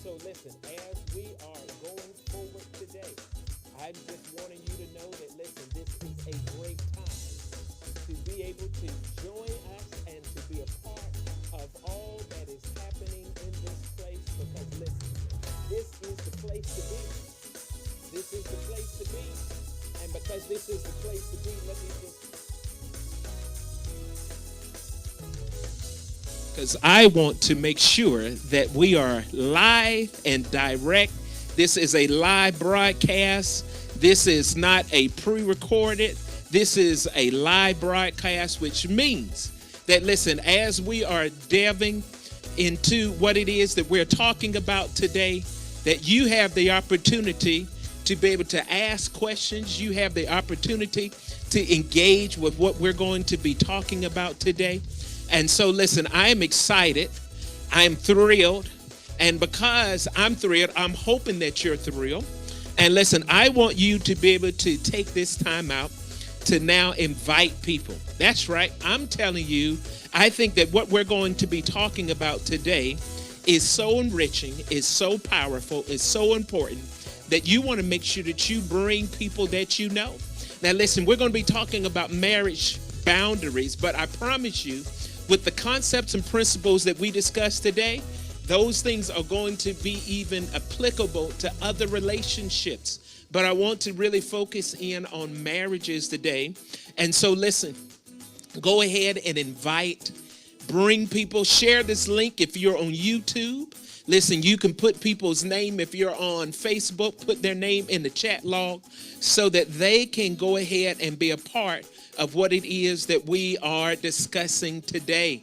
so listen, as we are going forward today, I'm just wanting you to know that, listen, this is a great time to be able to join us and to be a part of all that is happening in this place because, listen, this is the place to be. This is the place to be. And because this is the place to be, let me just... Because I want to make sure that we are live and direct. This is a live broadcast. This is not a pre-recorded. This is a live broadcast, which means that, listen, as we are delving into what it is that we're talking about today, that you have the opportunity to be able to ask questions. You have the opportunity to engage with what we're going to be talking about today. And so, listen, I am excited. I'm thrilled. And because I'm thrilled, I'm hoping that you're thrilled. And listen, I want you to be able to take this time out to now invite people. That's right. I'm telling you, I think that what we're going to be talking about today is so enriching, is so powerful, is so important that you want to make sure that you bring people that you know. Now, listen, we're going to be talking about marriage boundaries, but I promise you, with the concepts and principles that we discussed today, those things are going to be even applicable to other relationships. But I want to really focus in on marriages today. And so listen, go ahead and invite, bring people, share this link if you're on YouTube. Listen, you can put people's name if you're on Facebook, put their name in the chat log so that they can go ahead and be a part of what it is that we are discussing today.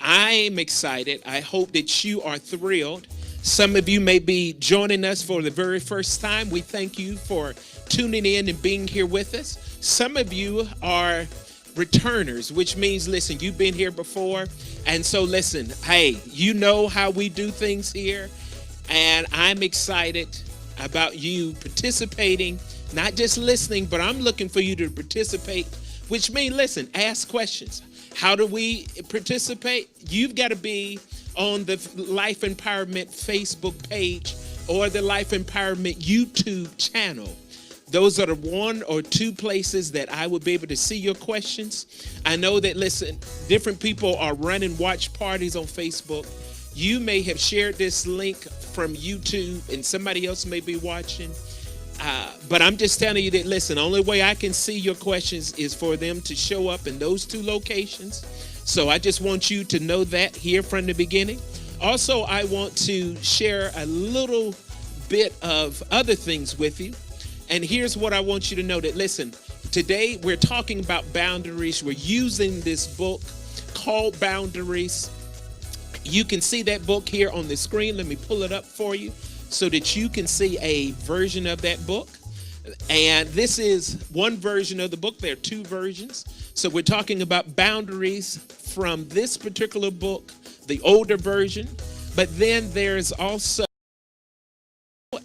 I'm excited. I hope that you are thrilled. Some of you may be joining us for the very first time. We thank you for tuning in and being here with us. Some of you are returners, which means, listen, you've been here before. And so, listen, hey, you know how we do things here. And I'm excited about you participating, not just listening, but I'm looking for you to participate, which means, listen, ask questions. How do we participate? You've got to be on the Life Empowerment Facebook page or the Life Empowerment YouTube channel. Those are the one or two places that I would be able to see your questions. I know that, listen, different people are running watch parties on Facebook. You may have shared this link from YouTube and somebody else may be watching. But I'm just telling you that, listen, the only way I can see your questions is for them to show up in those two locations. So I just want you to know that here from the beginning. Also, I want to share a little bit of other things with you. And here's what I want you to know, that, listen, today we're talking about boundaries. We're using this book called Boundaries. You can see that book here on the screen. Let me pull it up for you so that you can see a version of that book. And this is one version of the book. There are two versions. So we're talking about boundaries from this particular book, the older version. But then there's also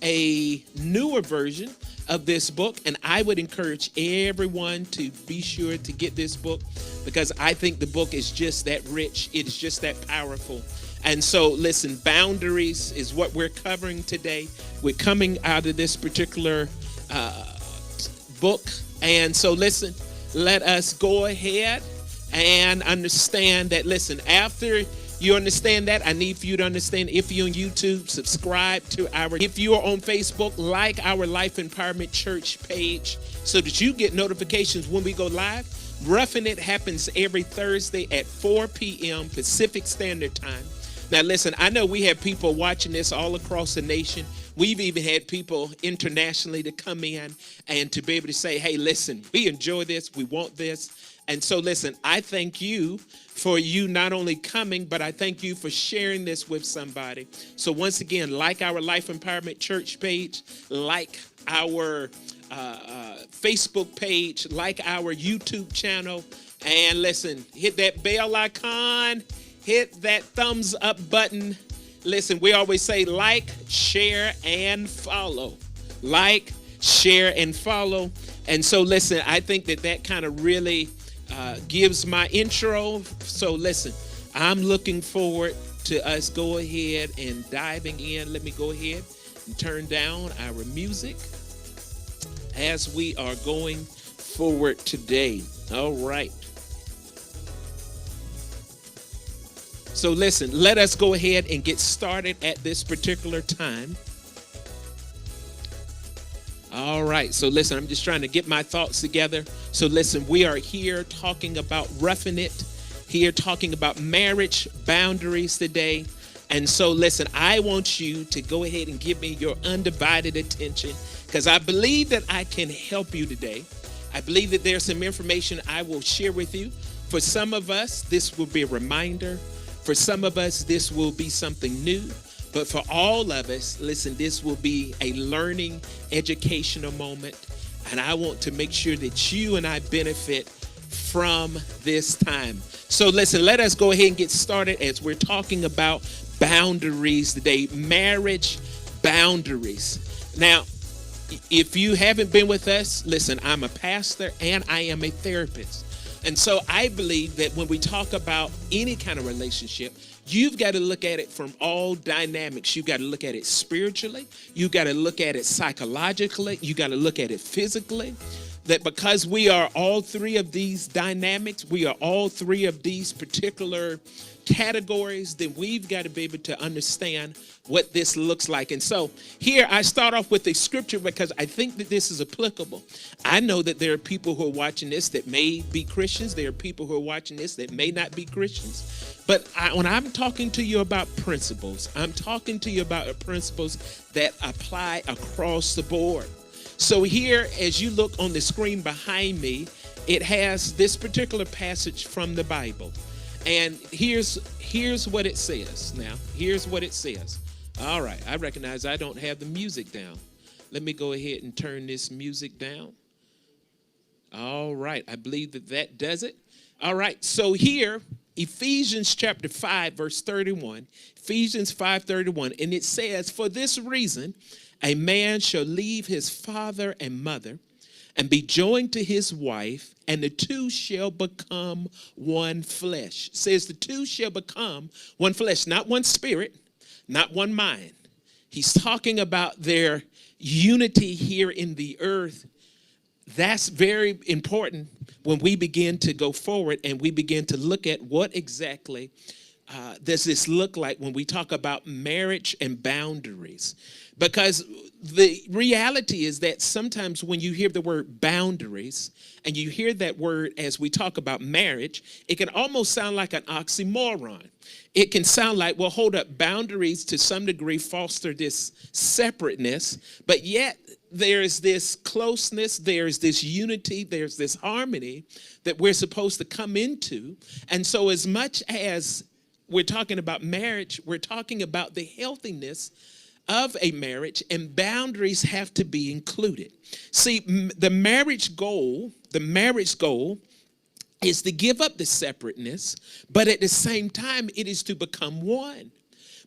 a newer version of this book. And I would encourage everyone to be sure to get this book because I think the book is just that rich. It is just that powerful. And so, listen, boundaries is what we're covering today. We're coming out of this particular book. And so, listen, let us go ahead and understand that, listen, after you understand that, I need for you to understand, if you're on YouTube, subscribe to if you are on Facebook, like our Life Empowerment Church page so that you get notifications when we go live. Ruffin' It happens every Thursday at 4 p.m. Pacific Standard Time. Now, listen, I know we have people watching this all across the nation. We've even had people internationally to come in and to be able to say, hey, listen, we enjoy this. We want this. And so, listen, I thank you for you not only coming, but I thank you for sharing this with somebody. So once again, like our Life Empowerment Church page, like our Facebook page, like our YouTube channel. And listen, hit that bell icon. Hit that thumbs up button. Listen, we always say like, share, and follow. Like, share, and follow. And so, listen, I think that kind of really gives my intro. So, listen, I'm looking forward to us go ahead and diving in, let me go ahead and turn down our music as we are going forward today. All right. So listen, let us go ahead and get started at this particular time. All right, so listen, I'm just trying to get my thoughts together. So listen, we are here talking about roughing it, here talking about marriage boundaries today. And so listen, I want you to go ahead and give me your undivided attention, because I believe that I can help you today. I believe that there's some information I will share with you. For some of us, this will be a reminder. For some of us, this will be something new. But for all of us, listen, this will be a learning, educational moment. And I want to make sure that you and I benefit from this time. So listen, let us go ahead and get started as we're talking about boundaries today, marriage boundaries. Now, if you haven't been with us, listen, I'm a pastor and I am a therapist. And so I believe that when we talk about any kind of relationship, you've got to look at it from all dynamics. You've got to look at it spiritually. You've got to look at it psychologically. You got to look at it physically. That because we are all three of these dynamics, we are all three of these particular categories, then we've got to be able to understand what this looks like. And so here I start off with a scripture because I think that this is applicable. I know that there are people who are watching this that may be Christians. There are people who are watching this that may not be Christians. But when I'm talking to you about principles, I'm talking to you about principles that apply across the board. So here, as you look on the screen behind me, it has this particular passage from the Bible. And here's what it says. Now, here's what it says. All right, I recognize I don't have the music down. Let me go ahead and turn this music down. All right, I believe that does it. All right, so here, Ephesians chapter 5, verse 31, Ephesians 5:31, and it says, "For this reason, a man shall leave his father and mother and be joined to his wife, and the two shall become one flesh." It says the two shall become one flesh, not one spirit, not one mind. He's talking about their unity here in the earth. That's very important when we begin to go forward and we begin to look at what exactly does this look like when we talk about marriage and boundaries. Because the reality is that sometimes when you hear the word boundaries and you hear that word as we talk about marriage, it can almost sound like an oxymoron. It can sound like, well, hold up, boundaries to some degree foster this separateness, but yet there's this closeness, there's this unity, there's this harmony that we're supposed to come into. And so as much as we're talking about marriage, we're talking about the healthiness of a marriage, and boundaries have to be included. See, the marriage goal is to give up the separateness, but at the same time, it is to become one.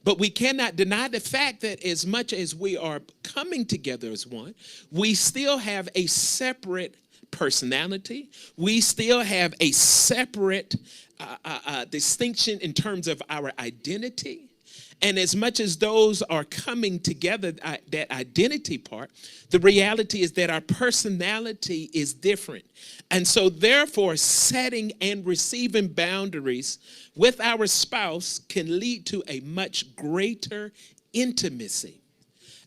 But we cannot deny the fact that as much as we are coming together as one, we still have a separate personality. We still have a separate distinction in terms of our identity. And as much as those are coming together, that identity part, the reality is that our personality is different. And so therefore, setting and receiving boundaries with our spouse can lead to a much greater intimacy.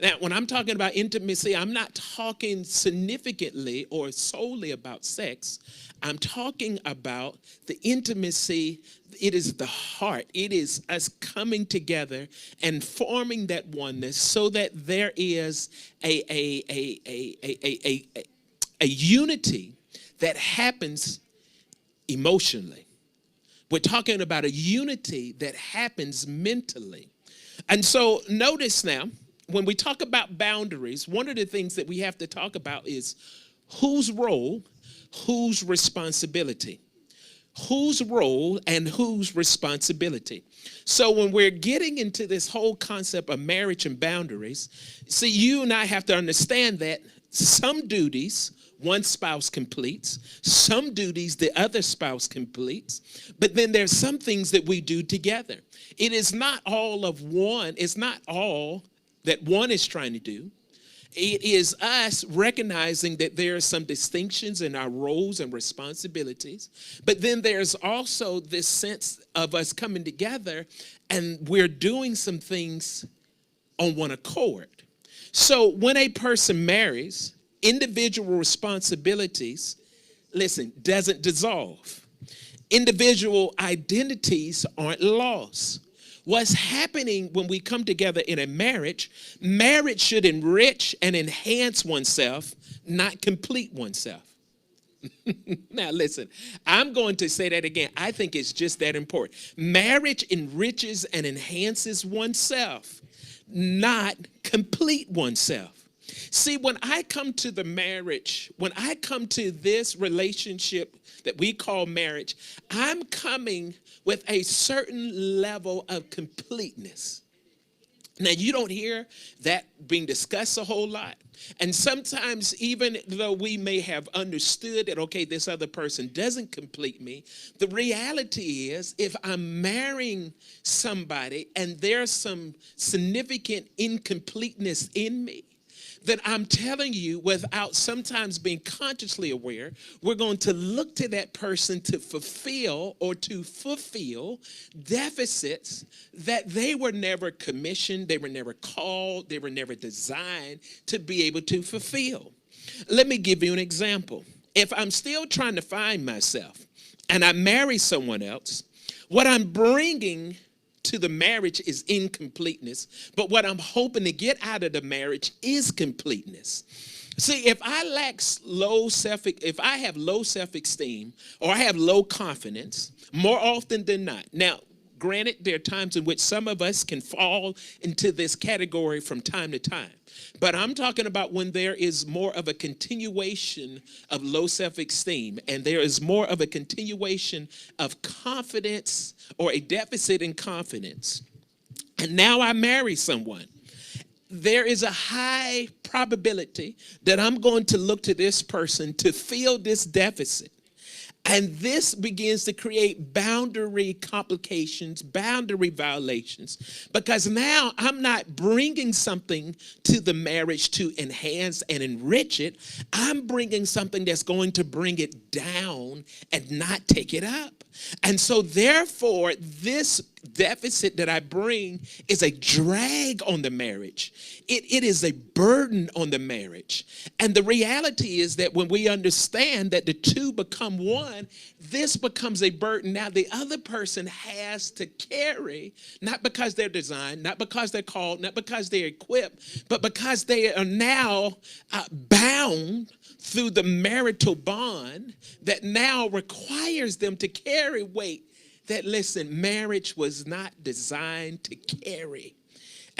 Now, when I'm talking about intimacy, I'm not talking significantly or solely about sex. I'm talking about the intimacy. It is the heart. It is us coming together and forming that oneness so that there is a unity that happens emotionally. We're talking about a unity that happens mentally. And so notice now, when we talk about boundaries, one of the things that we have to talk about is whose role, whose responsibility. Whose role and whose responsibility. So when we're getting into this whole concept of marriage and boundaries, see, you and I have to understand that some duties one spouse completes. Some duties the other spouse completes. But then there's some things that we do together. It is not all of one. It's not all that one is trying to do. It is us recognizing that there are some distinctions in our roles and responsibilities. But then there's also this sense of us coming together and we're doing some things on one accord. So when a person marries, individual responsibilities, listen, doesn't dissolve. Individual identities aren't lost. What's happening when we come together in a marriage, marriage should enrich and enhance oneself, not complete oneself. Now listen, I'm going to say that again. I think it's just that important. Marriage enriches and enhances oneself, not complete oneself. See, when I come to the marriage, when I come to this relationship that we call marriage, I'm coming with a certain level of completeness. Now, you don't hear that being discussed a whole lot. And sometimes, even though we may have understood that, okay, this other person doesn't complete me, the reality is if I'm marrying somebody and there's some significant incompleteness in me, that I'm telling you, without sometimes being consciously aware, we're going to look to that person to fulfill deficits that they were never commissioned, they were never called, they were never designed to be able to fulfill. Let me give you an example. If I'm still trying to find myself and I marry someone else, what I'm bringing to the marriage is incompleteness, but what I'm hoping to get out of the marriage is completeness. See, if I have low self-esteem or I have low confidence, more often than not. Now, granted, there are times in which some of us can fall into this category from time to time. But I'm talking about when there is more of a continuation of low self-esteem and there is more of a continuation of confidence or a deficit in confidence. And now I marry someone. There is a high probability that I'm going to look to this person to fill this deficit. And this begins to create boundary complications, boundary violations, because now I'm not bringing something to the marriage to enhance and enrich it. I'm bringing something that's going to bring it down and not take it up. And so therefore, this deficit that I bring is a drag on the marriage. It is a burden on the marriage. And the reality is that when we understand that the two become one, this becomes a burden. Now the other person has to carry, not because they're designed, not because they're called, not because they're equipped, but because they are now bound through the marital bond that now requires them to carry weight that, listen, marriage was not designed to carry.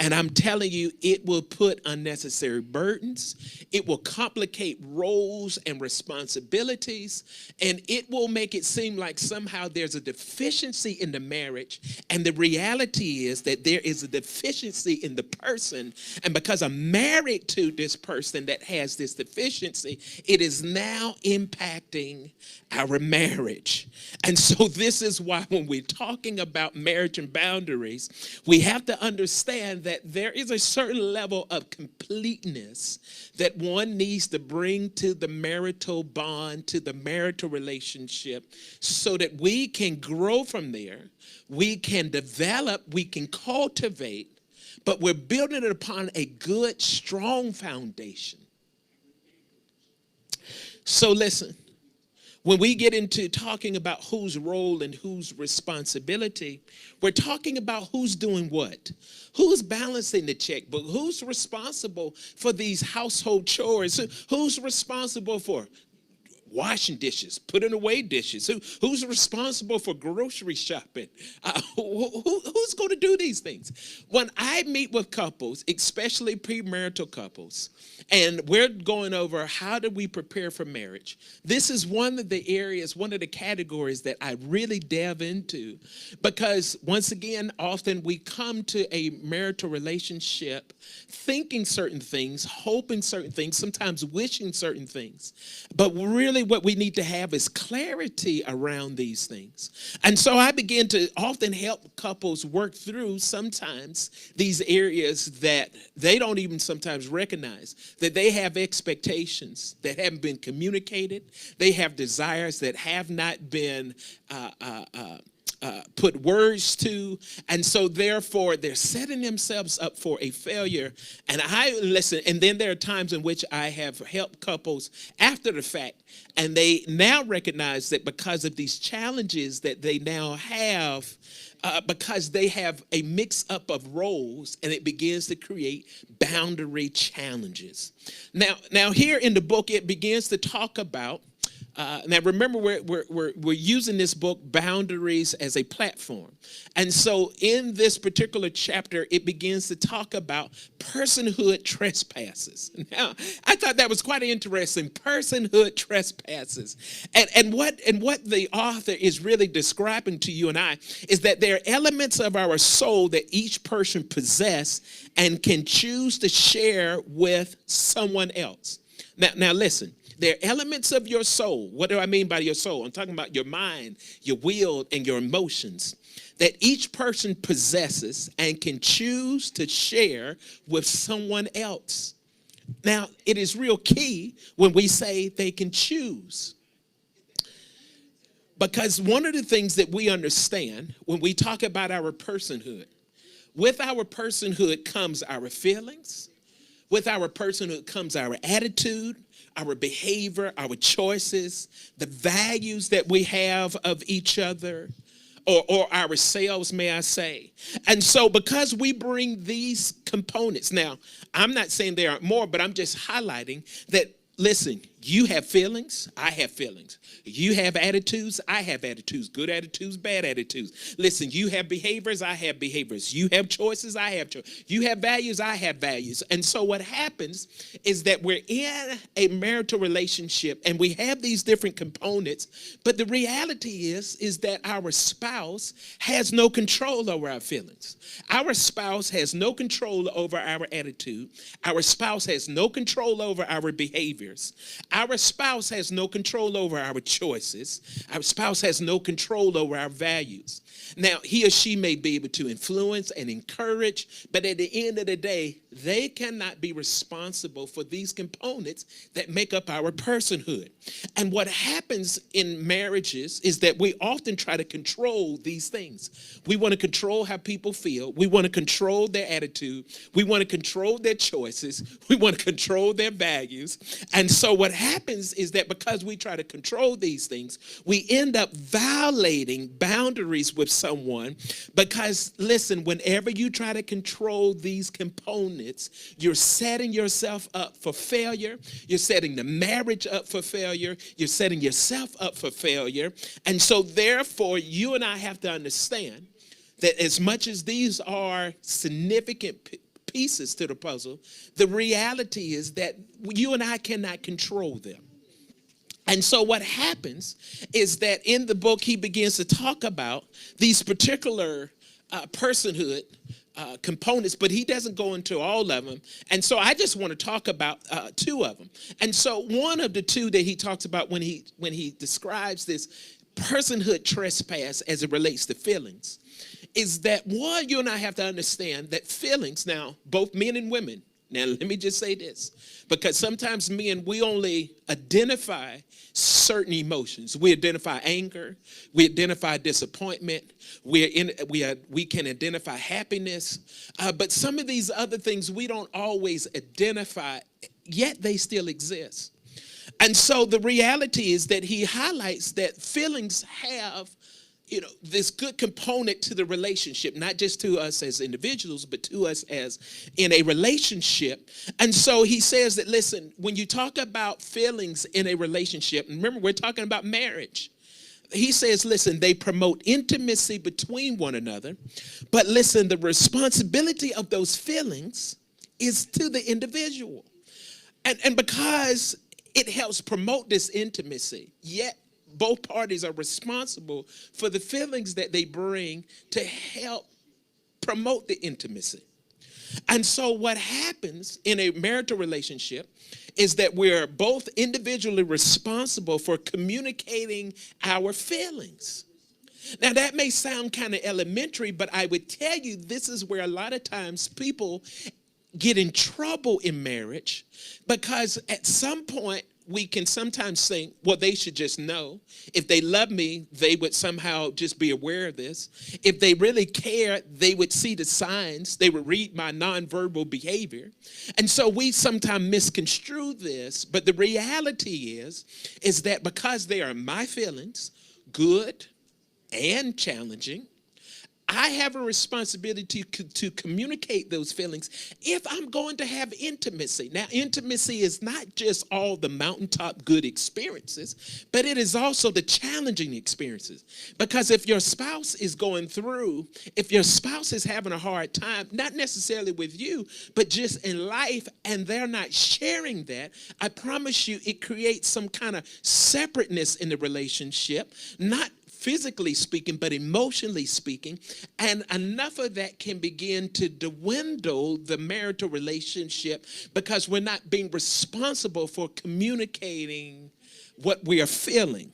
And I'm telling you, it will put unnecessary burdens. It will complicate roles and responsibilities. And it will make it seem like somehow there's a deficiency in the marriage. And the reality is that there is a deficiency in the person. And because I'm married to this person that has this deficiency, it is now impacting our marriage. And so this is why when we're talking about marriage and boundaries, we have to understand that there is a certain level of completeness that one needs to bring to the marital bond, to the marital relationship, so that we can grow from there, we can develop, we can cultivate, but we're building it upon a good, strong foundation. So listen. When we get into talking about whose role and whose responsibility, we're talking about who's doing what. Who's balancing the checkbook? Who's responsible for these household chores? Who's responsible for washing dishes, putting away dishes? Who's responsible for grocery shopping? Who's going to do these things? When I meet with couples, especially premarital couples, and we're going over how do we prepare for marriage, this is one of the areas, one of the categories that I really delve into, because once again, often we come to a marital relationship thinking certain things, hoping certain things, sometimes wishing certain things. But really what we need to have is clarity around these things. And so I begin to often help couples work through sometimes these areas that they don't even sometimes recognize, that they have expectations that haven't been communicated. They have desires that have not been put words to, and so therefore they're setting themselves up for a failure. And I listen, and then there are times in which I have helped couples after the fact, and they now recognize that because of these challenges that they now have, because they have a mix-up of roles, and it begins to create boundary challenges. Now here in the book, it begins to talk about, now remember, we're using this book, Boundaries, as a platform. And so in this particular chapter, it begins to talk about personhood trespasses. Now, I thought that was quite interesting, personhood trespasses. And what the author is really describing to you and I is that there are elements of our soul that each person possess and can choose to share with someone else. Now listen. There are elements of your soul. What do I mean by your soul? I'm talking about your mind, your will, and your emotions that each person possesses and can choose to share with someone else. Now, it is real key when we say they can choose. Because one of the things that we understand when we talk about our personhood, with our personhood comes our feelings. With our personhood comes our attitude, our behavior, our choices, the values that we have of each other, or ourselves, may I say. And so because we bring these components, now, I'm not saying there aren't more, but I'm just highlighting that, listen, you have feelings, I have feelings. You have attitudes, I have attitudes, good attitudes, bad attitudes. Listen, you have behaviors, I have behaviors. You have choices, I have choices. You have values, I have values. And so what happens is that we're in a marital relationship and we have these different components, but the reality is that our spouse has no control over our feelings. Our spouse has no control over our attitude. Our spouse has no control over our behaviors. Our spouse has no control over our choices. Our spouse has no control over our values. Now, he or she may be able to influence and encourage, but at the end of the day, they cannot be responsible for these components that make up our personhood. And what happens in marriages is that we often try to control these things. We want to control how people feel. We want to control their attitude. We want to control their choices. We want to control their values. And so what happens is that because we try to control these things, we end up violating boundaries with someone because, listen, whenever you try to control these components, you're setting yourself up for failure. You're setting the marriage up for failure. You're setting yourself up for failure. And so therefore, you and I have to understand that as much as these are significant pieces to the puzzle, the reality is that you and I cannot control them. And so what happens is that in the book, he begins to talk about these particular personhood components, but he doesn't go into all of them. And so I just want to talk about two of them. And so one of the two that he talks about when he describes this personhood trespass as it relates to feelings is that, one, you and I have to understand that feelings, now, both men and women, now let me just say this, because sometimes men, we only identify certain emotions. We identify anger, we identify disappointment, we can identify happiness, but some of these other things we don't always identify, yet they still exist. And so the reality is that he highlights that feelings have this good component to the relationship, not just to us as individuals, but to us as in a relationship. And so he says that, listen, when you talk about feelings in a relationship, remember, we're talking about marriage. He says, listen, they promote intimacy between one another. But listen, the responsibility of those feelings is to the individual. And because it helps promote this intimacy, yet both parties are responsible for the feelings that they bring to help promote the intimacy. And so what happens in a marital relationship is that we're both individually responsible for communicating our feelings. Now, that may sound kind of elementary, but I would tell you this is where a lot of times people get in trouble in marriage, because at some point we can sometimes think, well, they should just know. If they love me, they would somehow just be aware of this. If they really care, they would see the signs. They would read my nonverbal behavior. And so we sometimes misconstrue this. But the reality is that because they are my feelings, good and challenging, I have a responsibility to communicate those feelings if I'm going to have intimacy. Now, intimacy is not just all the mountaintop good experiences, but it is also the challenging experiences. Because if your spouse is going through, if your spouse is having a hard time, not necessarily with you, but just in life, and they're not sharing that, I promise you it creates some kind of separateness in the relationship, not physically speaking, but emotionally speaking, and enough of that can begin to dwindle the marital relationship because we're not being responsible for communicating what we are feeling.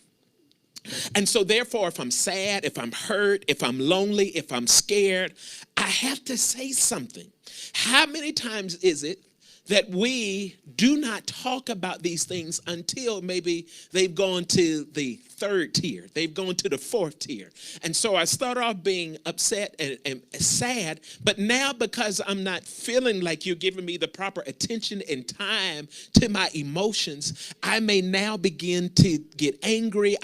And so therefore, if I'm sad, if I'm hurt, if I'm lonely, if I'm scared, I have to say something. How many times is it that we do not talk about these things until maybe they've gone to the third tier, they've gone to the fourth tier? And so I start off being upset and sad, but now because I'm not feeling like you're giving me the proper attention and time to my emotions, I may now begin to get angry.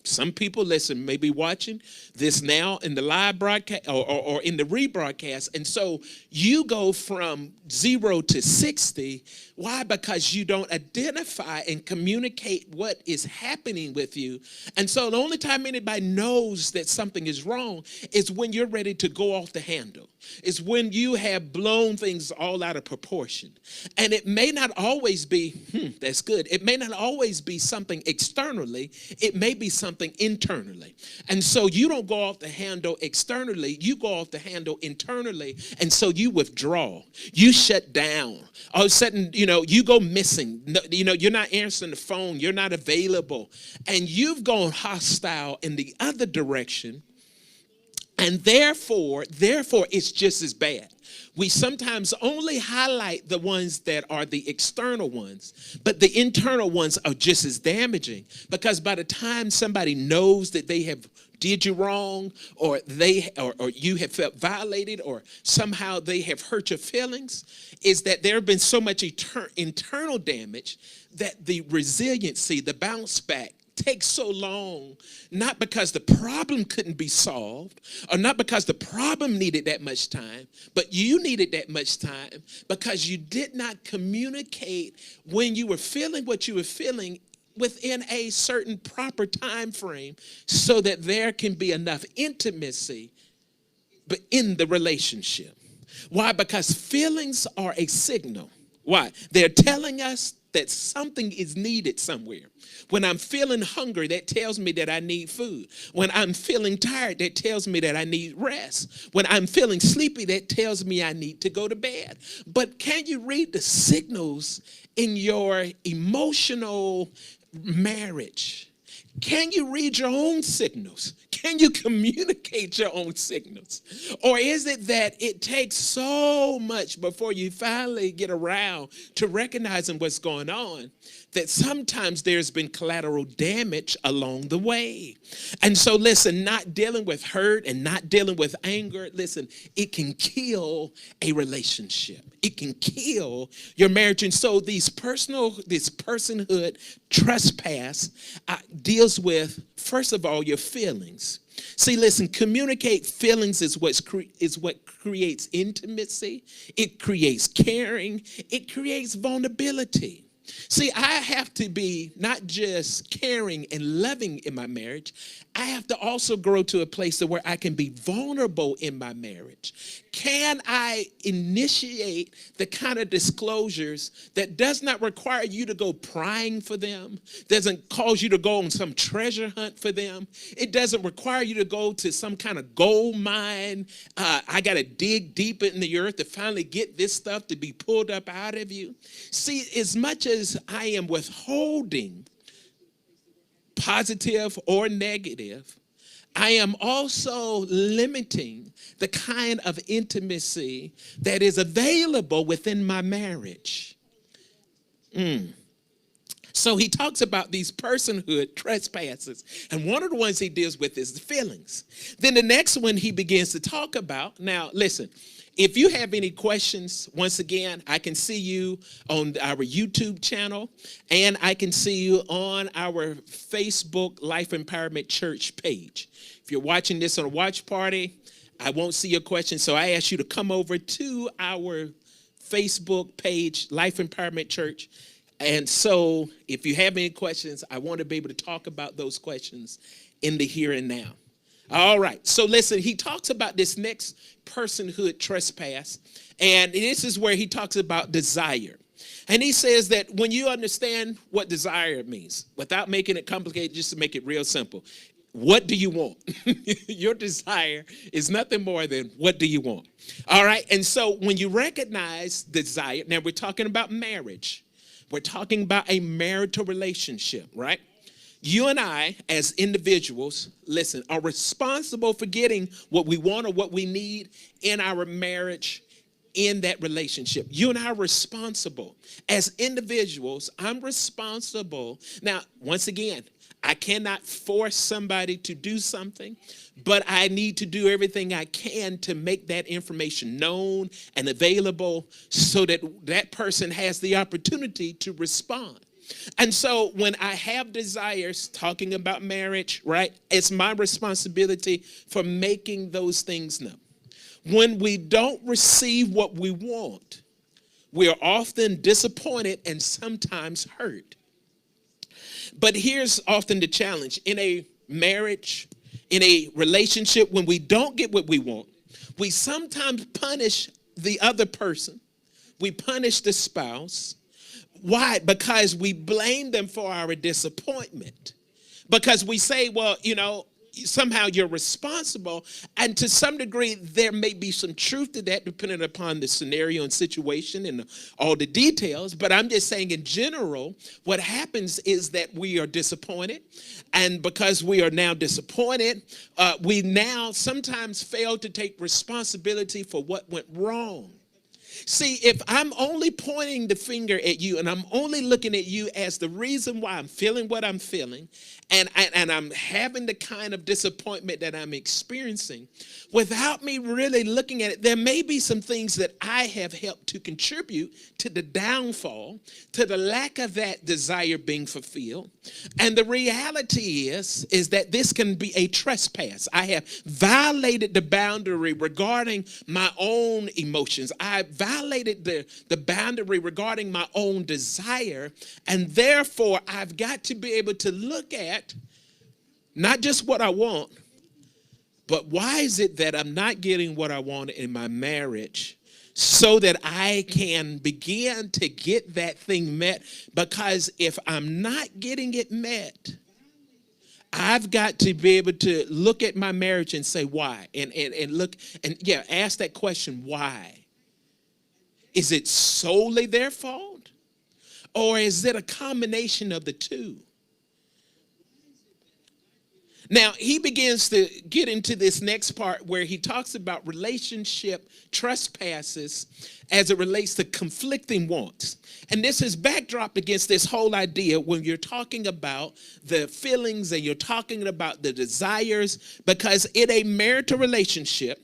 Some people, listen, may be watching this now in the live broadcast or in the rebroadcast. And so you go from 0 to 60. Why? Because you don't identify and communicate what is happening with you. And so the only time anybody knows that something is wrong is when you're ready to go off the handle. It's when you have blown things all out of proportion. And it may not always be, that's good. It may not always be something externally. It may be something internally. And so you don't go off the handle externally. You go off the handle internally. And so you withdraw. You shut down. All of a sudden, you go missing. You're not answering the phone. You're not available. And you've gone hostile in the other direction. And therefore, it's just as bad. We sometimes only highlight the ones that are the external ones, but the internal ones are just as damaging, because by the time somebody knows that they have did you wrong, or you have felt violated, or somehow they have hurt your feelings, is that there have been so much internal damage that the resiliency, the bounce back, takes so long, not because the problem couldn't be solved, or not because the problem needed that much time, but you needed that much time because you did not communicate when you were feeling what you were feeling within a certain proper time frame, so that there can be enough intimacy but in the relationship. Why? Because feelings are a signal. Why? They're telling us that something is needed somewhere. When I'm feeling hungry, that tells me that I need food. When I'm feeling tired, that tells me that I need rest. When I'm feeling sleepy, that tells me I need to go to bed. But can you read the signals in your emotional marriage? Can you read your own signals? Can you communicate your own signals? Or is it that it takes so much before you finally get around to recognizing what's going on, that sometimes there's been collateral damage along the way. And so listen, not dealing with hurt and not dealing with anger, listen, it can kill a relationship. It can kill your marriage. And so this personhood trespass deals with, first of all, your feelings. See, listen, communicate feelings is what creates intimacy. It creates caring. It creates vulnerability. See, I have to be not just caring and loving in my marriage. I have to also grow to a place where I can be vulnerable in my marriage. Can I initiate the kind of disclosures that does not require you to go prying for them, doesn't cause you to go on some treasure hunt for them? It doesn't require you to go to some kind of gold mine. I got to dig deep in the earth to finally get this stuff to be pulled up out of you. See, as much as I am withholding positive or negative, I am also limiting the kind of intimacy that is available within my marriage. So he talks about these personhood trespasses. And one of the ones he deals with is the feelings. Then the next one he begins to talk about. Now, listen, if you have any questions, once again, I can see you on our YouTube channel, and I can see you on our Facebook Life Empowerment Church page. If you're watching this on a watch party, I won't see your questions, so I ask you to come over to our Facebook page, Life Empowerment Church. And so if you have any questions, I want to be able to talk about those questions in the here and now. All right, so listen, he talks about this next personhood trespass, and this is where he talks about desire. And he says that when you understand what desire means, without making it complicated, just to make it real simple, what do you want? Your desire is nothing more than what do you want? All right, and so when you recognize desire, now we're talking about marriage. We're talking about a marital relationship, right? You and I, as individuals, listen, are responsible for getting what we want or what we need in our marriage, in that relationship. You and I are responsible. As individuals, I'm responsible. Now, once again, I cannot force somebody to do something, but I need to do everything I can to make that information known and available so that that person has the opportunity to respond. And so when I have desires, talking about marriage, right, it's my responsibility for making those things known. When we don't receive what we want, we are often disappointed and sometimes hurt. But here's often the challenge. In a marriage, in a relationship, when we don't get what we want, we sometimes punish the other person. We punish the spouse. Why? Because we blame them for our disappointment. Because we say, well, you know, somehow you're responsible. And to some degree, there may be some truth to that depending upon the scenario and situation and all the details. But I'm just saying in general, what happens is that we are disappointed. And because we are now disappointed, we now sometimes fail to take responsibility for what went wrong. See, if I'm only pointing the finger at you and I'm only looking at you as the reason why I'm feeling what I'm feeling, and I'm having the kind of disappointment that I'm experiencing, without me really looking at it, there may be some things that I have helped to contribute to the downfall, to the lack of that desire being fulfilled. And the reality is that this can be a trespass. I have violated the boundary regarding my own emotions. I violated the boundary regarding my own desire, and therefore I've got to be able to look at not just what I want, but why is it that I'm not getting what I want in my marriage so that I can begin to get that thing met? Because if I'm not getting it met, I've got to be able to look at my marriage and say why, and look and ask that question, why? Is it solely their fault? Or is it a combination of the two? Now, he begins to get into this next part where he talks about relationship trespasses as it relates to conflicting wants. And this is backdropped against this whole idea when you're talking about the feelings and you're talking about the desires, because in a marital relationship,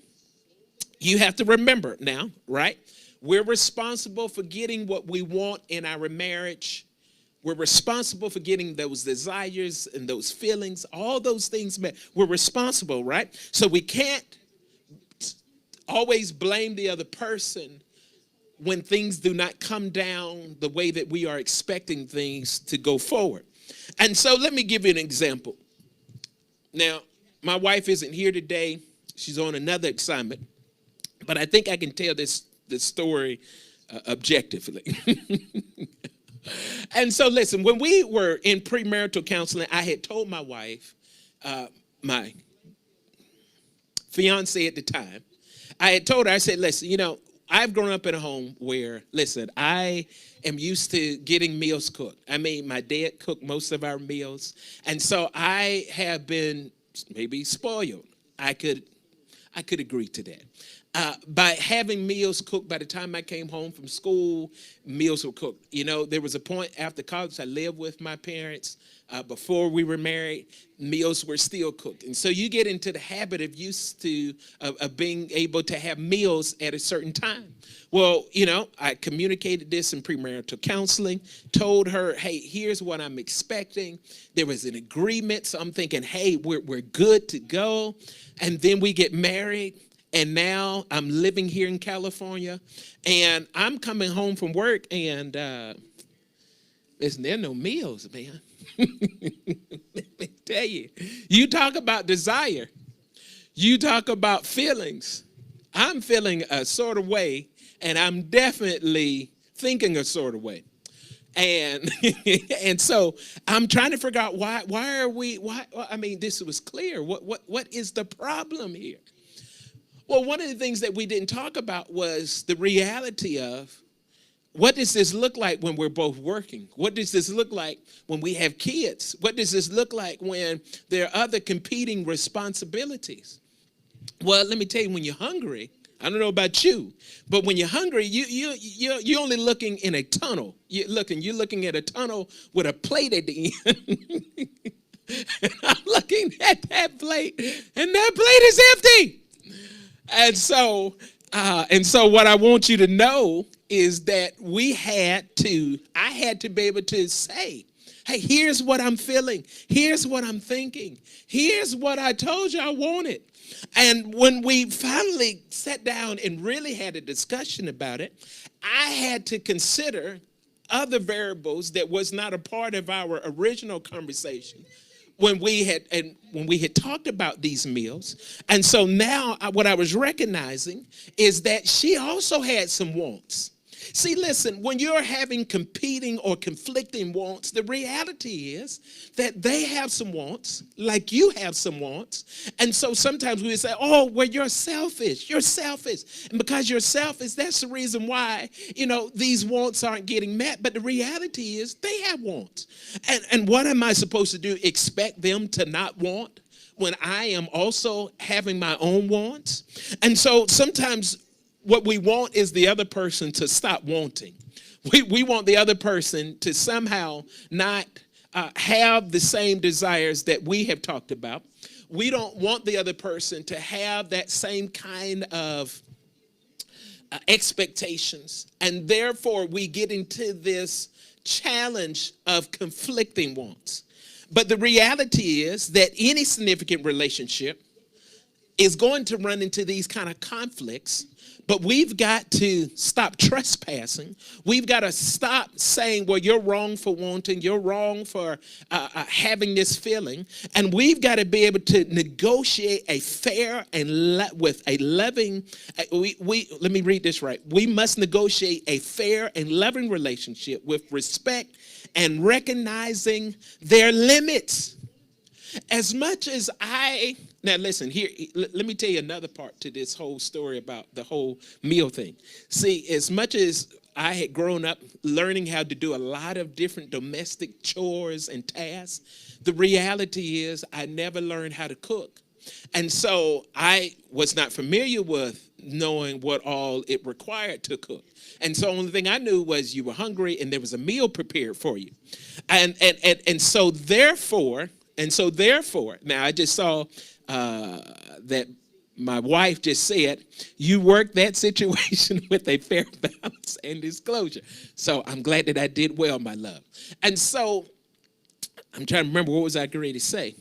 you have to remember now, right? We're responsible for getting what we want in our marriage. We're responsible for getting those desires and those feelings, all those things. We're responsible, right? So we can't always blame the other person when things do not come down the way that we are expecting things to go forward. And so let me give you an example. Now, my wife isn't here today. She's on another assignment. But I think I can tell this story objectively. And so listen, when we were in premarital counseling, I had told my wife, my fiance at the time, I had told her, I said, listen, I've grown up in a home where, listen, I am used to getting meals cooked. I mean, my dad cooked most of our meals. And so I have been maybe spoiled. I could agree to that. By having meals cooked by the time I came home from school, meals were cooked. There was a point after college, I lived with my parents. Before we were married, meals were still cooked. And so you get into the habit of of being able to have meals at a certain time. Well, I communicated this in premarital counseling, told her, hey, here's what I'm expecting. There was an agreement. So I'm thinking, hey, we're good to go. And then we get married. And now I'm living here in California, and I'm coming home from work, and listen, there are no meals, man. Let me tell you. You talk about desire. You talk about feelings. I'm feeling a sort of way, and I'm definitely thinking a sort of way. And and so I'm trying to figure out why I mean, this was clear. What is the problem here? Well, one of the things that we didn't talk about was the reality of what does this look like when we're both working? What does this look like when we have kids? What does this look like when there are other competing responsibilities? Well, let me tell you, when you're hungry, I don't know about you, but when you're hungry, you're only looking in a tunnel. You're looking at a tunnel with a plate at the end. And I'm looking at that plate, and that plate is empty. And so what I want you to know is that I had to be able to say, hey, here's what I'm feeling. Here's what I'm thinking. Here's what I told you I wanted. And when we finally sat down and really had a discussion about it, I had to consider other variables that was not a part of our original conversation when we had talked about these meals. And so now what I was recognizing is that she also had some wants. See, listen, when you're having competing or conflicting wants, the reality is that they have some wants, like you have some wants. And so sometimes we say, oh, well, you're selfish. You're selfish. And because you're selfish, that's the reason why, these wants aren't getting met. But the reality is they have wants. And what am I supposed to do? Expect them to not want when I am also having my own wants? And so sometimes what we want is the other person to stop wanting. We want the other person to somehow not have the same desires that we have talked about. We don't want the other person to have that same kind of expectations. And therefore, we get into this challenge of conflicting wants. But the reality is that any significant relationship is going to run into these kind of conflicts. But we've got to stop trespassing. We've got to stop saying, well, you're wrong for wanting. You're wrong for having this feeling. And we've got to be able to negotiate a fair and with a loving, let me read this right. We must negotiate a fair and loving relationship with respect and recognizing their limits. As much as now listen, here, let me tell you another part to this whole story about the whole meal thing. See, as much as I had grown up learning how to do a lot of different domestic chores and tasks. The reality is I never learned how to cook. And so I was not familiar with knowing what all it required to cook. And so the only thing I knew was you were hungry and there was a meal prepared for you. And so therefore, now I just saw that my wife just said, you worked that situation with a fair balance and disclosure. So I'm glad that I did well, my love. And so I'm trying to remember, what was I going to say?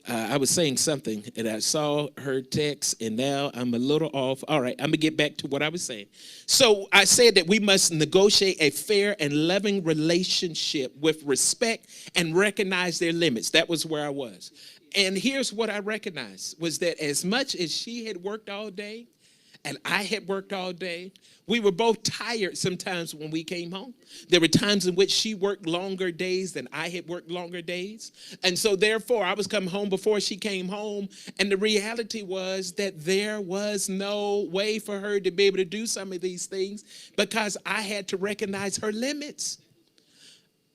I was saying something, and I saw her text, and now I'm a little off. All right, I'm going to get back to what I was saying. So I said that we must negotiate a fair and loving relationship with respect and recognize their limits. That was where I was. And here's what I recognized, was that as much as she had worked all day and I had worked all day, we were both tired sometimes when we came home. There were times in which she worked longer days than I had worked longer days. And so therefore, I was coming home before she came home. And the reality was that there was no way for her to be able to do some of these things because I had to recognize her limits.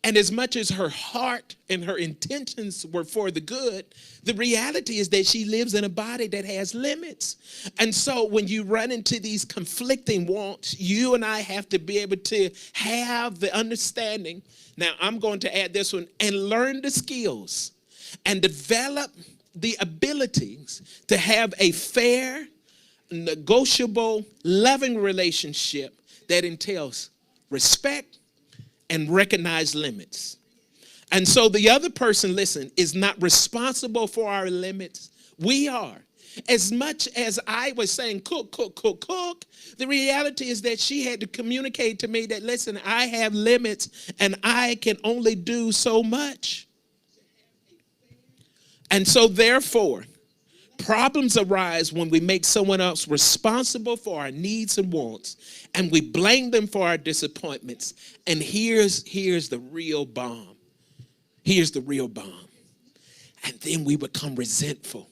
And as much as her heart and her intentions were for the good, the reality is that she lives in a body that has limits. And so when you run into these conflicting wants, you and I have to be able to have the understanding. Now, I'm going to add this one, and learn the skills and develop the abilities to have a fair, negotiable, loving relationship that entails respect and recognize limits. And so the other person, listen, is not responsible for our limits. We are. As much as I was saying, cook, the reality is that she had to communicate to me that, listen, I have limits and I can only do so much. And so therefore, problems arise when we make someone else responsible for our needs and wants, and we blame them for our disappointments. And here's the real bomb. Here's the real bomb. And then we become resentful.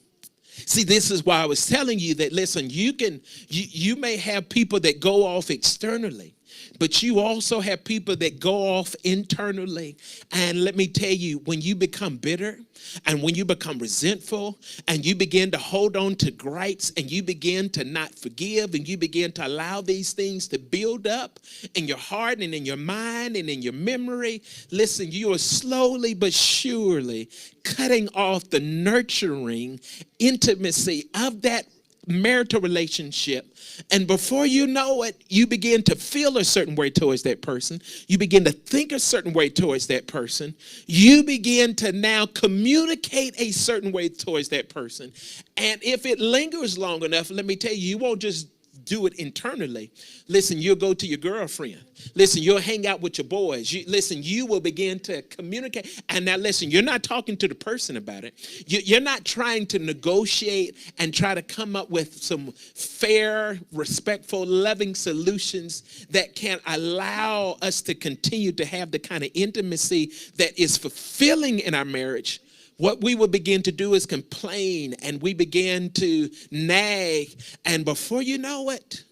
See, this is why I was telling you that, listen, you may have people that go off externally, but you also have people that go off internally. And let me tell you, when you become bitter and when you become resentful and you begin to hold on to gripes and you begin to not forgive and you begin to allow these things to build up in your heart and in your mind and in your memory, listen, you are slowly but surely cutting off the nurturing intimacy of that marital relationship. And before you know it, you begin to feel a certain way towards that person. You begin to think a certain way towards that person. You begin to now communicate a certain way towards that person. And if it lingers long enough, let me tell you, you won't just do it internally. Listen, you'll go to your girlfriend. Listen, you'll hang out with your boys. You will begin to communicate. And now listen, you're not talking to the person about it. You're not trying to negotiate and try to come up with some fair, respectful, loving solutions that can allow us to continue to have the kind of intimacy that is fulfilling in our marriage. What we will begin to do is complain, and we begin to nag, and before you know it,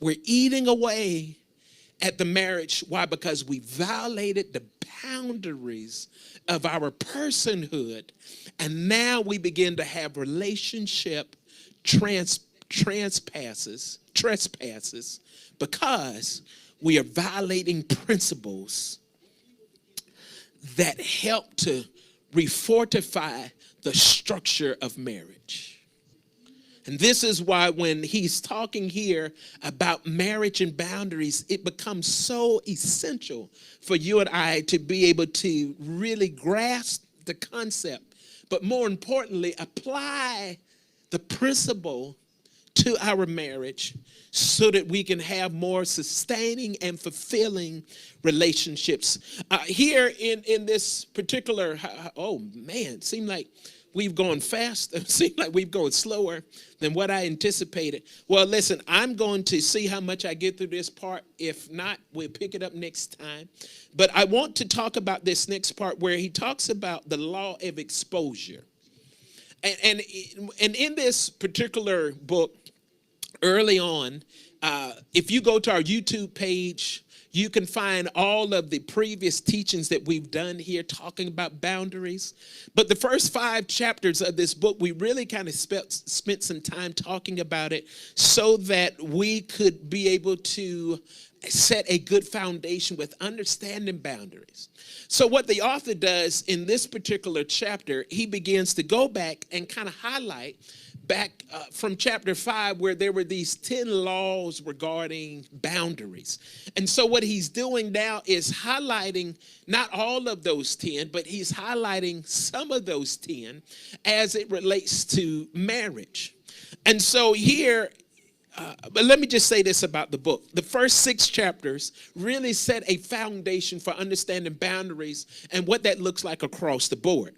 we're eating away at the marriage. Why? Because we violated the boundaries of our personhood, and now we begin to have relationship trespasses because we are violating principles that help to refortify the structure of marriage. And this is why when he's talking here about marriage and boundaries, it becomes so essential for you and I to be able to really grasp the concept, but more importantly, apply the principle to our marriage so that we can have more sustaining and fulfilling relationships. Here in this particular, oh man, it seemed like we've gone fast. It seemed like we've gone slower than what I anticipated. Well, listen, I'm going to see how much I get through this part. If not, we'll pick it up next time. But I want to talk about this next part where he talks about the law of exposure. And in this particular book, early on, if you go to our YouTube page, You can find all of the previous teachings that we've done here talking about boundaries. But the first 5 chapters of this book, we really kind of spent some time talking about it so that we could be able to set a good foundation with understanding boundaries. So what the author does in this particular chapter, he begins to go back and kind of highlight back from chapter 5 where there were these 10 laws regarding boundaries. And so what he's doing now is highlighting not all of those 10, but he's highlighting some of those 10 as it relates to marriage. And so here, but let me just say this about the book. The first 6 chapters really set a foundation for understanding boundaries and what that looks like across the board.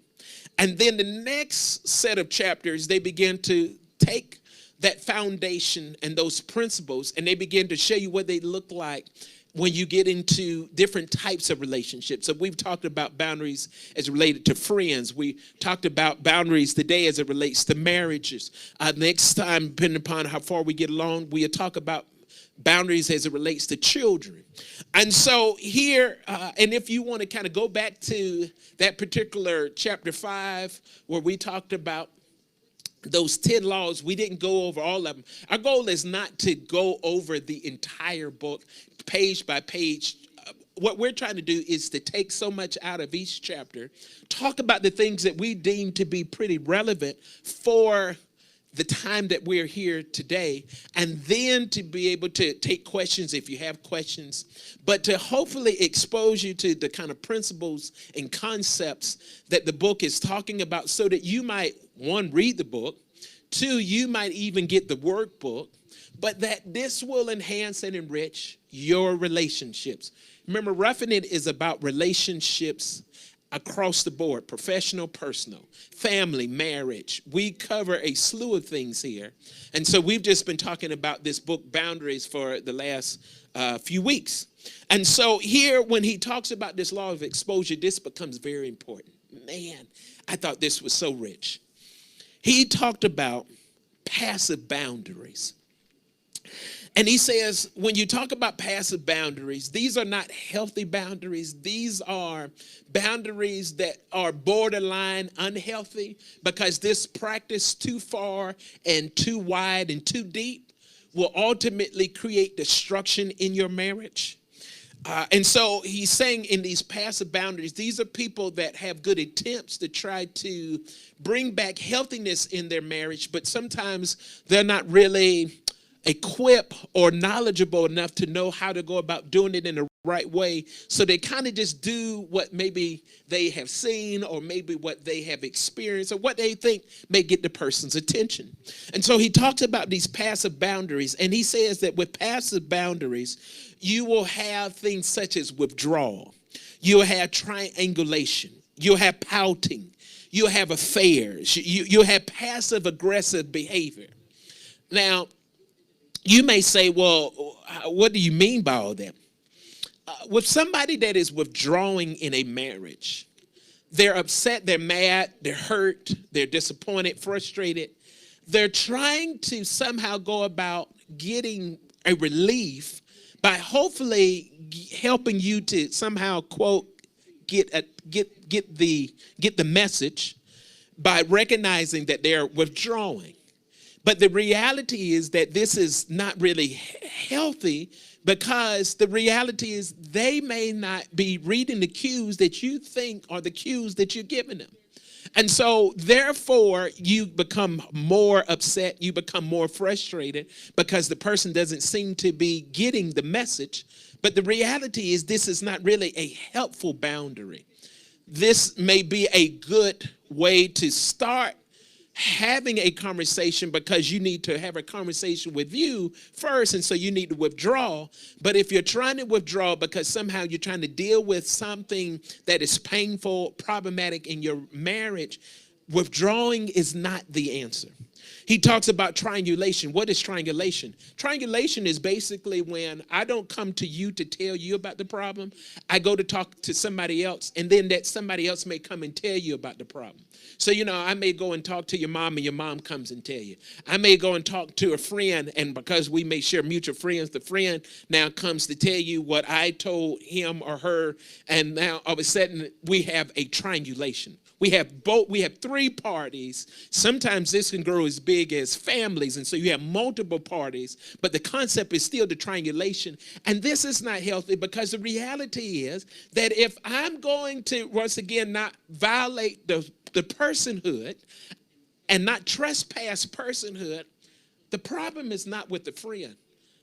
And then the next set of chapters, they begin to take that foundation and those principles, and they begin to show you what they look like when you get into different types of relationships. So we've talked about boundaries as related to friends. We talked about boundaries today as it relates to marriages. Next time, depending upon how far we get along, we'll talk about boundaries as it relates to children. And so here, and if you want to kind of go back to that particular chapter 5 where we talked about those 10 laws, we didn't go over all of them. Our goal is not to go over the entire book page by page. What we're trying to do is to take so much out of each chapter, talk about the things that we deem to be pretty relevant for the time that we're here today, and then to be able to take questions if you have questions, but to hopefully expose you to the kind of principles and concepts that the book is talking about so that you might, 1, read the book, 2, you might even get the workbook, but that this will enhance and enrich your relationships. Remember, Ruffin is about relationships across the board, professional, personal, family, marriage. We cover a slew of things here. And so we've just been talking about this book, Boundaries, for the last few weeks. And so here, when he talks about this law of exposure, this becomes very important. Man, I thought this was so rich. He talked about passive boundaries. And he says, when you talk about passive boundaries, these are not healthy boundaries. These are boundaries that are borderline unhealthy, because this practice too far and too wide and too deep will ultimately create destruction in your marriage. And so he's saying in these passive boundaries, these are people that have good attempts to try to bring back healthiness in their marriage, but sometimes they're not really equipped or knowledgeable enough to know how to go about doing it in the right way. So they kind of just do what maybe they have seen or maybe what they have experienced or what they think may get the person's attention. And so he talks about these passive boundaries, and he says that with passive boundaries, you will have things such as withdrawal. You'll have triangulation. You'll have pouting. You'll have affairs. You'll have passive aggressive behavior. Now, you may say, well, what do you mean by all that? With somebody that is withdrawing in a marriage, they're upset, they're mad, they're hurt, they're disappointed, frustrated. They're trying to somehow go about getting a relief by hopefully helping you to somehow, quote, get the message by recognizing that they're withdrawing. But the reality is that this is not really healthy, because the reality is they may not be reading the cues that you think are the cues that you're giving them. And so therefore you become more upset, you become more frustrated because the person doesn't seem to be getting the message. But the reality is this is not really a helpful boundary. This may be a good way to start having a conversation, because you need to have a conversation with you first, and so you need to withdraw. But if you're trying to withdraw because somehow you're trying to deal with something that is painful, problematic in your marriage, withdrawing is not the answer. He talks about triangulation. What is triangulation? Triangulation is basically when I don't come to you to tell you about the problem. I go to talk to somebody else, and then that somebody else may come and tell you about the problem. So, I may go and talk to your mom, and your mom comes and tell you. I may go and talk to a friend, and because we may share mutual friends, the friend now comes to tell you what I told him or her, and now all of a sudden we have a triangulation. We have three parties. Sometimes this can grow as big as families, and so you have multiple parties, but the concept is still the triangulation. And this is not healthy, because the reality is that if I'm going to, once again, not violate the personhood and not trespass personhood, the problem is not with the friend.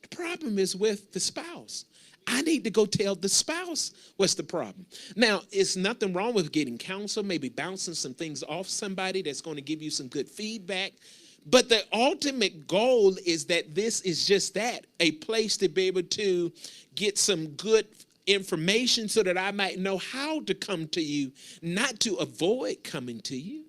The problem is with the spouse. I need to go tell the spouse what's the problem. Now, it's nothing wrong with getting counsel, maybe bouncing some things off somebody that's going to give you some good feedback. But the ultimate goal is that this is just that, a place to be able to get some good information so that I might know how to come to you, not to avoid coming to you.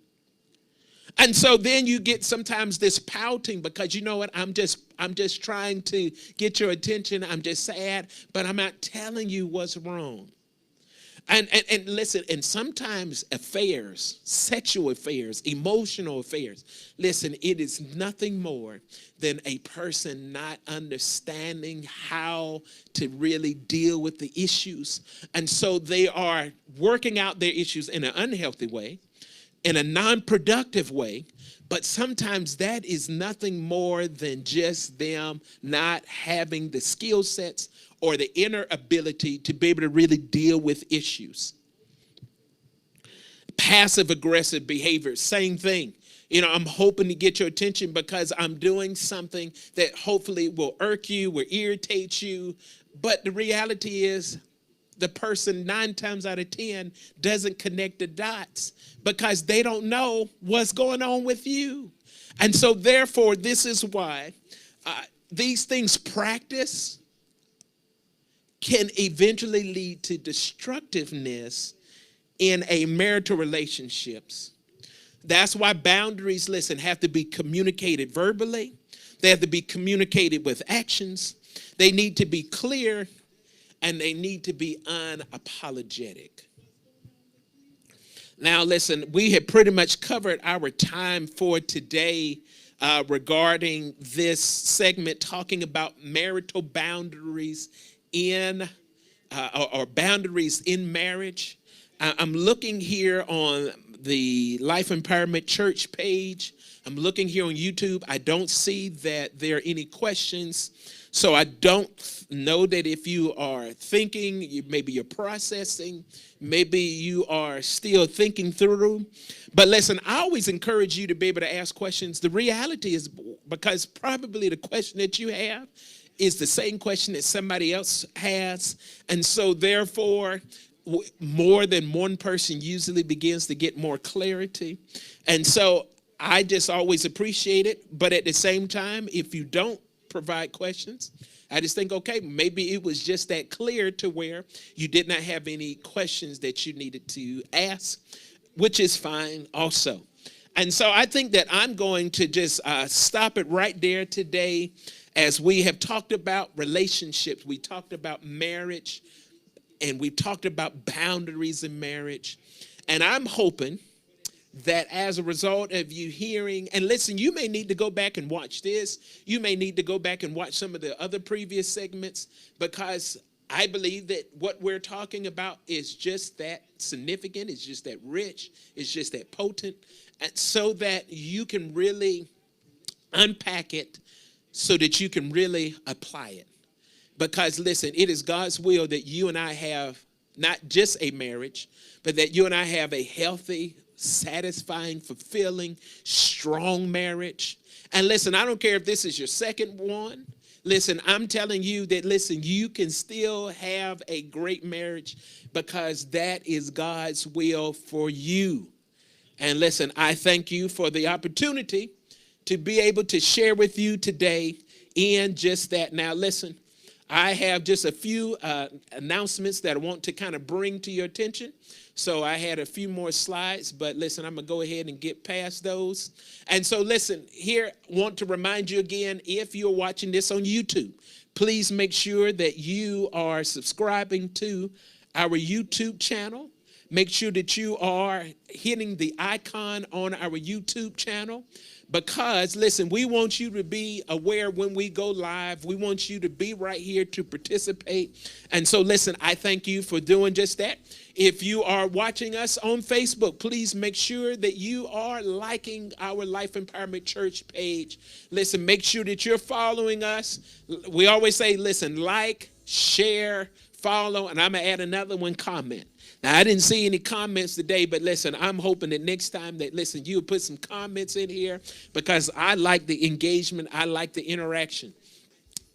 And so then you get sometimes this pouting, because you know what, I'm just trying to get your attention. I'm just sad, but I'm not telling you what's wrong. And listen, and sometimes affairs, sexual affairs, emotional affairs, listen, it is nothing more than a person not understanding how to really deal with the issues. And so they are working out their issues in an unhealthy way, in a non-productive way, but sometimes that is nothing more than just them not having the skill sets or the inner ability to be able to really deal with issues. Passive-aggressive behavior, same thing. I'm hoping to get your attention because I'm doing something that hopefully will irk you, will irritate you, but the reality is, the person 9 times out of 10 doesn't connect the dots because they don't know what's going on with you. And so therefore, this is why these things practice can eventually lead to destructiveness in a marital relationships. That's why boundaries, listen, have to be communicated verbally. They have to be communicated with actions. They need to be clear, and they need to be unapologetic. Now, listen, we have pretty much covered our time for today regarding this segment, talking about marital boundaries or boundaries in marriage. I'm looking here on the Life Empowerment Church page. I'm looking here on YouTube. I don't see that there are any questions. So I don't know that if you are thinking, maybe you're processing, maybe you are still thinking through. But listen, I always encourage you to be able to ask questions. The reality is, because probably the question that you have is the same question that somebody else has. And so therefore, more than one person usually begins to get more clarity. And so I just always appreciate it. But at the same time, if you don't provide questions, I just think, okay, maybe it was just that clear to where you did not have any questions that you needed to ask, which is fine also. And so I think that I'm going to just stop it right there today, as we have talked about relationships. We talked about marriage, and we talked about boundaries in marriage. And I'm hoping that as a result of you hearing, and listen, you may need to go back and watch this. You may need to go back and watch some of the other previous segments, because I believe that what we're talking about is just that significant, it's just that rich, it's just that potent, and so that you can really unpack it so that you can really apply it. Because listen, it is God's will that you and I have not just a marriage, but that you and I have a healthy, satisfying, fulfilling, strong marriage. And listen, I don't care if this is your second one. Listen, I'm telling you that, listen, you can still have a great marriage, because that is God's will for you. And listen, I thank you for the opportunity to be able to share with you today in just that. Now, listen, I have just a few announcements that I want to kind of bring to your attention. So I had a few more slides, but listen, I'm going to go ahead and get past those. And so listen, here, want to remind you again, if you're watching this on YouTube, please make sure that you are subscribing to our YouTube channel. Make sure that you are hitting the icon on our YouTube channel. Because, listen, we want you to be aware when we go live. We want you to be right here to participate. And so, listen, I thank you for doing just that. If you are watching us on Facebook, please make sure that you are liking our Life Empowerment Church page. Listen, make sure that you're following us. We always say, listen, like, share, follow, and I'm going to add another one, comment. Now, I didn't see any comments today, but listen, I'm hoping that next time that, listen, you'll put some comments in here because I like the engagement. I like the interaction.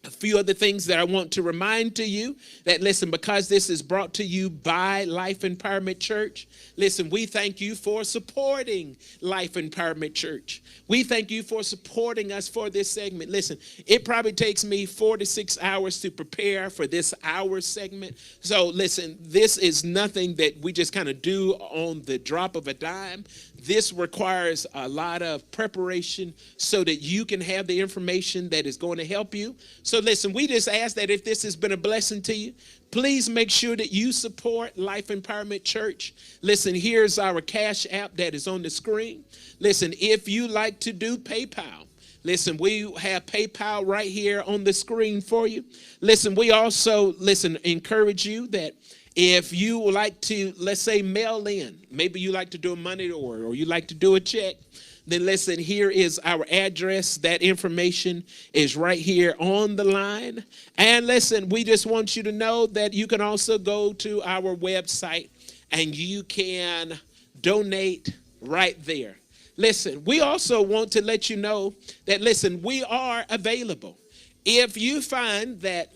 A few other things that I want to remind to you that, listen, because this is brought to you by Life Empowerment Church, listen, we thank you for supporting Life Empowerment Church. We thank you for supporting us for this segment. Listen, it probably takes me 4 to 6 hours to prepare for this hour segment. So, listen, this is nothing that we just kind of do on the drop of a dime. This requires a lot of preparation so that you can have the information that is going to help you. So listen, we just ask that if this has been a blessing to you, please make sure that you support Life Empowerment Church. Listen, here's our Cash App that is on the screen. Listen, if you like to do PayPal, listen, we have PayPal right here on the screen for you. Listen, we also, listen, encourage you that if you would like to, let's say, mail in, maybe you like to do a money order or you like to do a check, then listen, here is our address. That information is right here on the line. And listen, we just want you to know that you can also go to our website and you can donate right there. Listen, we also want to let you know that, listen, we are available. If you find that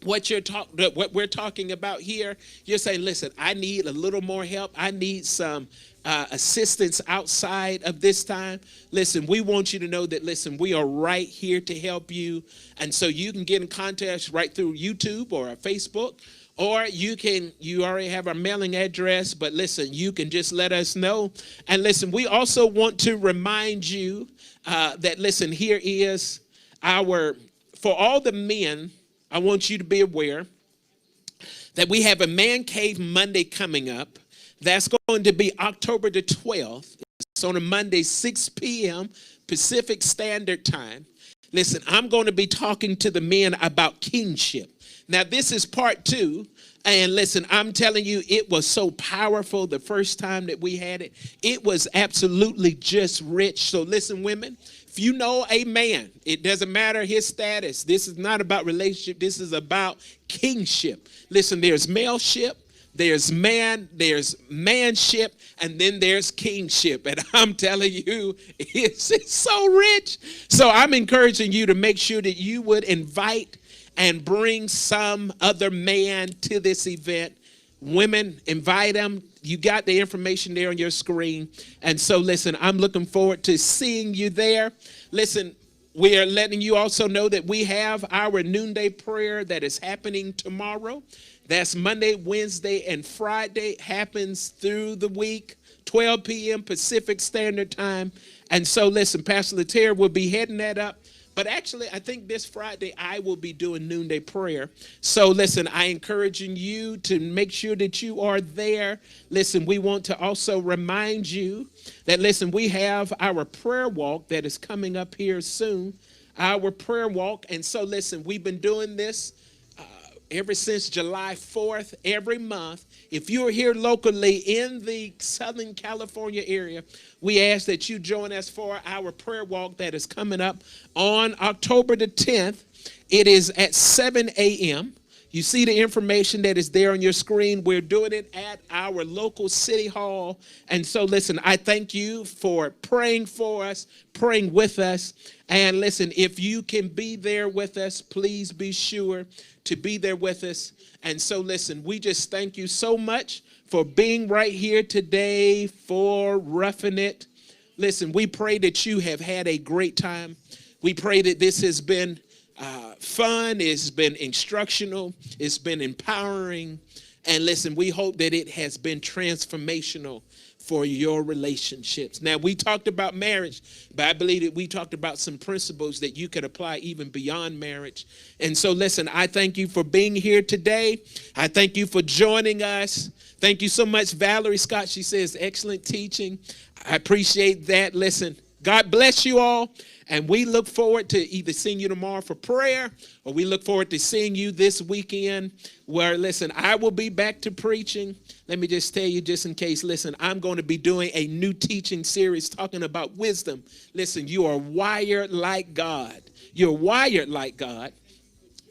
what we're talking about here, you're saying, listen, I need a little more help. I need some assistance outside of this time. Listen, we want you to know that, listen, we are right here to help you. And so you can get in contact right through YouTube or Facebook, or you already have our mailing address, but listen, you can just let us know. And listen, we also want to remind you that, listen, here is for all the men, I want you to be aware that we have a Man Cave Monday coming up. That's going to be October the 12th. It's on a Monday, 6 p.m. Pacific Standard Time. Listen, I'm going to be talking to the men about kingship. Now, this is part 2. And listen, I'm telling you, it was so powerful the first time that we had it. It was absolutely just rich. So listen, women, if you know a man, it doesn't matter his status. This is not about relationship. This is about kingship. Listen, there's maleship, there's manship, and then there's kingship. And I'm telling you, it's so rich. So I'm encouraging you to make sure that you would invite and bring some other man to this event. Women, invite them. You got the information there on your screen. And so, listen, I'm looking forward to seeing you there. Listen, we are letting you also know that we have our noonday prayer that is happening tomorrow. That's Monday, Wednesday, and Friday. Happens through the week, 12 p.m. Pacific Standard Time. And so, listen, Pastor LaTerra will be heading that up. But actually, I think this Friday I will be doing noonday prayer. So listen, I encouraging you to make sure that you are there. Listen, we want to also remind you that, listen, we have our prayer walk that is coming up here soon. Our prayer walk. And so listen, we've been doing this ever since July 4th, every month. If you're here locally in the Southern California area, we ask that you join us for our prayer walk that is coming up on October the 10th. It is at 7 a.m. You see the information that is there on your screen. We're doing it at our local city hall. And so, listen, I thank you for praying for us, praying with us. And listen, if you can be there with us, please be sure to be there with us. And so, listen, we just thank you so much for being right here today for Ruffin' It. Listen, we pray that you have had a great time. We pray that this has been fun. It's been instructional. It's been empowering. And listen, we hope that it has been transformational for your relationships. Now, we talked about marriage, but I believe that we talked about some principles that you could apply even beyond marriage. And so, listen, I thank you for being here today. I thank you for joining us. Thank you so much, Valerie Scott. She says, excellent teaching. I appreciate that. Listen, God bless you all. And we look forward to either seeing you tomorrow for prayer, or we look forward to seeing you this weekend where, listen, I will be back to preaching. Let me just tell you, just in case, listen, I'm going to be doing a new teaching series talking about wisdom. Listen, you are wired like God. You're wired like God.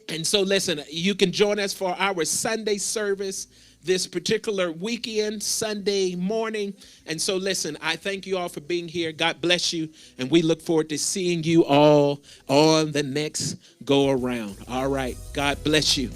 And so, listen, you can join us for our Sunday service this particular weekend, Sunday morning. And so, listen, I thank you all for being here. God bless you. And we look forward to seeing you all on the next go around. All right. God bless you.